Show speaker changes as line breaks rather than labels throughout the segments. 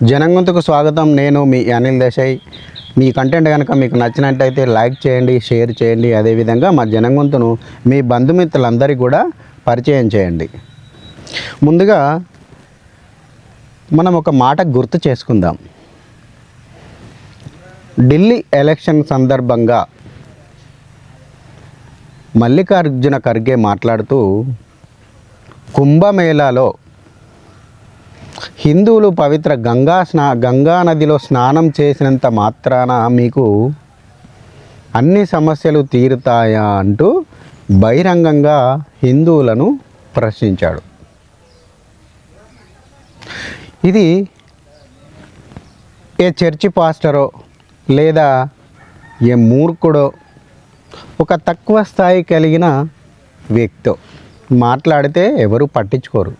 జనంగొంతుకు స్వాగతం. నేను మీ అనిల్ దేశాయ్. మీ కంటెంట్ కనుక మీకు నచ్చినట్టయితే లైక్ చేయండి, షేర్ చేయండి. అదేవిధంగా మా జనంగొంతును మీ బంధుమిత్రులందరికీ కూడా పరిచయం చేయండి. ముందుగా మనం ఒక మాట గుర్తు చేసుకుందాం. ఢిల్లీ ఎలక్షన్ సందర్భంగా మల్లికార్జున ఖర్గే మాట్లాడుతూ కుంభమేళాలో హిందువులు పవిత్ర గంగా నదిలో స్నానం చేసినంత మాత్రాన మీకు అన్ని సమస్యలు తీరుతాయా అంటూ బహిరంగంగా హిందువులను ప్రశ్నించాడు. ఇది ఏ చర్చి పాస్టరో లేదా ఏ మూర్ఖుడో ఒక తక్కువ స్థాయి కలిగిన వ్యక్తో మాట్లాడితే ఎవరు పట్టించుకోరు.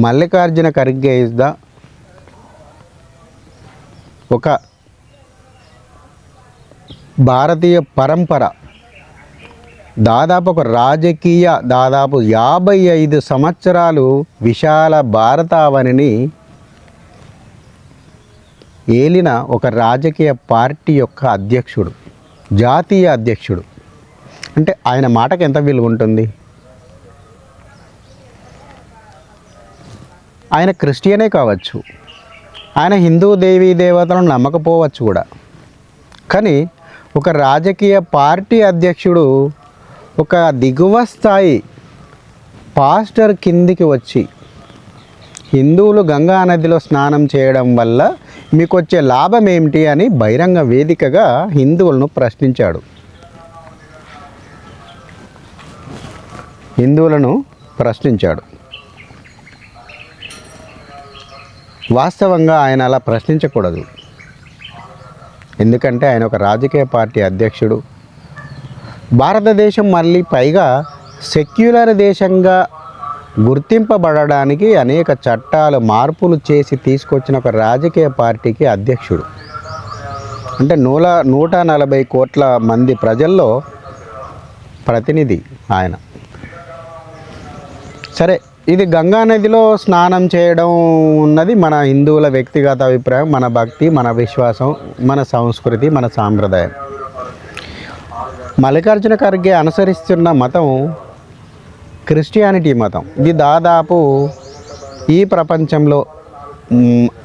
మల్లికార్జున ఖర్గే ఇస్ ద ఒక భారతీయ పరంపర, దాదాపు ఒక రాజకీయ 55 సంవత్సరాలు విశాల భారతావనిని ఏలిన ఒక రాజకీయ పార్టీ యొక్క అధ్యక్షుడు, జాతీయ అధ్యక్షుడు. అంటే ఆయన మాటకు ఎంత విలువ ఉంటుంది? ఆయన క్రిస్టియనే కావచ్చు, ఆయన హిందూ దేవీ దేవతలను నమ్మకపోవచ్చు కూడా. కానీ ఒక రాజకీయ పార్టీ అధ్యక్షుడు ఒక దిగువ స్థాయి పాస్టర్ కిందికి వచ్చి హిందువులు గంగా నదిలో స్నానం చేయడం వల్ల మీకు వచ్చే లాభం ఏమిటి అని బహిరంగ వేదికగా హిందువులను ప్రశ్నించాడు. వాస్తవంగా ఆయన అలా ప్రశ్నించకూడదు. ఎందుకంటే ఆయన ఒక రాజకీయ పార్టీ అధ్యక్షుడు. భారతదేశం మళ్ళీ పైగా సెక్యులర్ దేశంగా గుర్తింపబడడానికి అనేక చట్టాలు మార్పులు చేసి తీసుకొచ్చిన ఒక రాజకీయ పార్టీకి అధ్యక్షుడు. అంటే 140 కోట్ల మంది ప్రజల్లో ప్రతినిధి ఆయన. సరే, ఇది గంగా నదిలో స్నానం చేయడం ఉన్నది మన హిందువుల వ్యక్తిగత అభిప్రాయం, మన భక్తి, మన విశ్వాసం, మన సంస్కృతి, మన సాంప్రదాయం. మల్లికార్జున ఖర్గే అనుసరిస్తున్న మతం క్రిస్టియానిటీ మతం. ఇది దాదాపు ఈ ప్రపంచంలో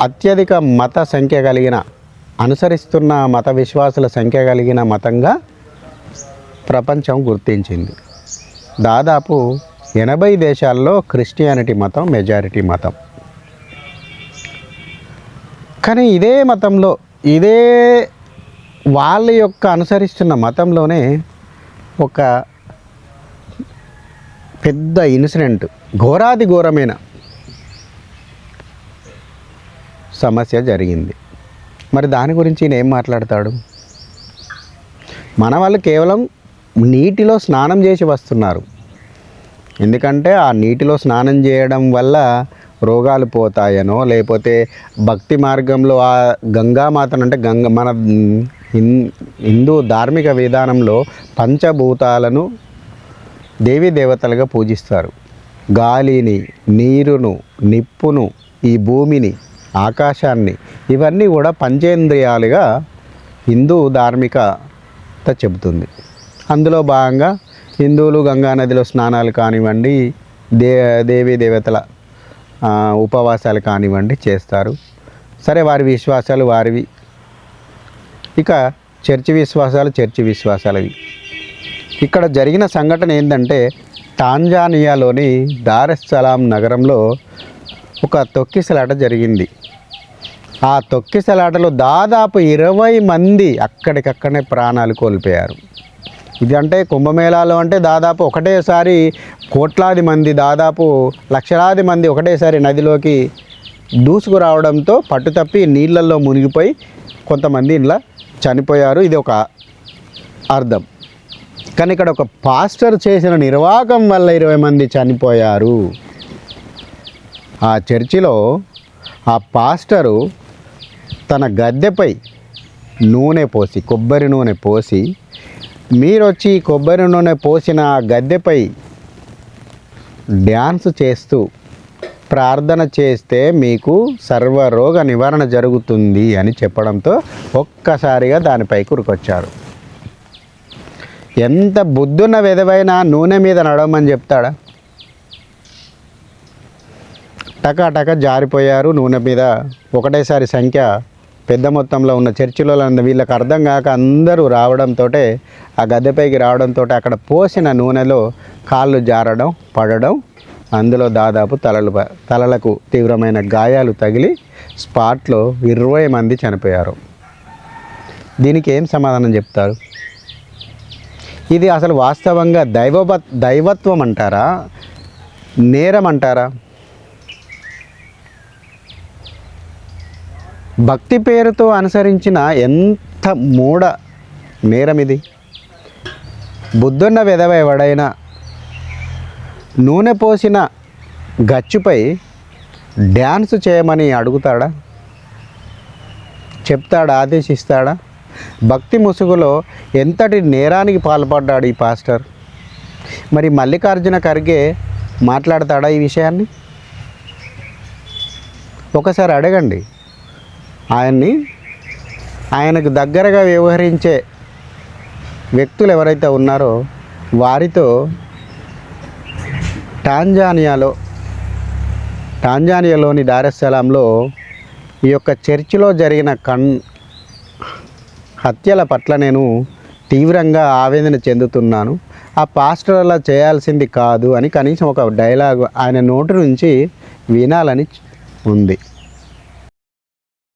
అత్యధిక మత సంఖ్య కలిగిన, అనుసరిస్తున్న మత విశ్వాసుల సంఖ్య కలిగిన మతంగా ప్రపంచం గుర్తించింది. దాదాపు 80 దేశాల్లో క్రిస్టియానిటీ మతం మెజారిటీ మతం. కానీ ఇదే మతంలో, ఇదే వాళ్ళ యొక్క అనుసరిస్తున్న మతంలోనే ఒక పెద్ద ఇన్సిడెంట్, ఘోరాది ఘోరమైన సమస్య జరిగింది. మరి దాని గురించి ఈయన ఏం మాట్లాడతాడు? మన వాళ్ళు కేవలం నీటిలో స్నానం చేసి వస్తున్నారు. ఎందుకంటే ఆ నీటిలో స్నానం చేయడం వల్ల రోగాలు పోతాయనో, లేకపోతే భక్తి మార్గంలో ఆ గంగామాతను, అంటే మన హిందూ ధార్మిక విధానంలో పంచభూతాలను దేవీ దేవతలుగా పూజిస్తారు. గాలిని, నీరును, నిప్పును, ఈ భూమిని, ఆకాశాన్ని, ఇవన్నీ కూడా పంచేంద్రియాలుగా హిందూ ధార్మికత చెబుతుంది. అందులో భాగంగా హిందువులు గంగా నదిలో స్నానాలు కానివ్వండి, దేవీ దేవతల ఉపవాసాలు కానివ్వండి చేస్తారు. సరే, వారి విశ్వాసాలు వారివి. ఇక చర్చి విశ్వాసాలవి. ఇక్కడ జరిగిన సంఘటన ఏంటంటే, టాంజానియాలోని దారెస్సలాం నగరంలో ఒక తొక్కిసలాట జరిగింది. ఆ తొక్కిసలాటలో దాదాపు 20 మంది అక్కడికక్కడనే ప్రాణాలు కోల్పోయారు. ఇది అంటే కుంభమేళాలో అంటే దాదాపు ఒకటేసారి కోట్లాది మంది, దాదాపు లక్షలాది మంది ఒకటేసారి నదిలోకి దూసుకురావడంతో పట్టుతప్పి నీళ్ళల్లో మునిగిపోయి కొంతమంది ఇలా చనిపోయారు. ఇది ఒక అర్థం. కానీ ఇక్కడ ఒక పాస్టర్ చేసిన నిర్వాకం వల్ల 20 మంది చనిపోయారు. ఆ చర్చిలో ఆ పాస్టరు తన గద్దెపై కొబ్బరి నూనె పోసి మీరు వచ్చి కొబ్బరి నూనె పోసిన గద్దెపై డ్యాన్స్ చేస్తూ ప్రార్థన చేస్తే మీకు సర్వరోగ నివారణ జరుగుతుంది అని చెప్పడంతో ఒక్కసారిగా దానిపైకి ఉరికొచ్చారు. ఎంత బుద్ధున్న విధవైన నూనె మీద నడవమని చెప్తాడా? టకా జారిపోయారు నూనె మీద. ఒకటేసారి సంఖ్య పెద్ద మొత్తంలో ఉన్న చర్చిలో వీళ్ళకి అర్థం కాక అందరూ రావడంతో, ఆ గద్దెపైకి రావడంతో అక్కడ పోసిన నూనెలో కాళ్ళు జారడం, పడడం, అందులో దాదాపు తలలకు తీవ్రమైన గాయాలు తగిలి స్పాట్లో 20 మంది చనిపోయారు. దీనికి ఏం సమాధానం చెప్తారు? ఇది అసలు వాస్తవంగా దైవత్వం అంటారా, నేరం అంటారా? భక్తి పేరుతో అనుసరించిన ఎంత మూఢ నేరం ఇది. బుద్ధున్న విధవ ఎవడైనా నూనె పోసిన గచ్చుపై డ్యాన్స్ చేయమని అడుగుతాడా? చెప్తాడా? ఆదేశిస్తాడా? భక్తి ముసుగులో ఎంతటి నేరానికి పాల్పడ్డాడు ఈ పాస్టర్. మరి మల్లికార్జున ఖర్గే మాట్లాడతాడా ఈ విషయాన్ని? ఒకసారి అడగండి. ఆయనకు దగ్గరగా వ్యవహరించే వ్యక్తులు ఎవరైతే ఉన్నారో వారితో టాంజానియాలోని దారెస్సలాంలో ఈ యొక్క చర్చిలో జరిగిన హత్యల పట్ల నేను తీవ్రంగా ఆవేదన చెందుతున్నాను. ఆ పాస్టర్ అలా చేయాల్సింది కాదు అని కనీసం ఒక డైలాగ్ ఆయన నోటి నుంచి వినాలని ఉంది.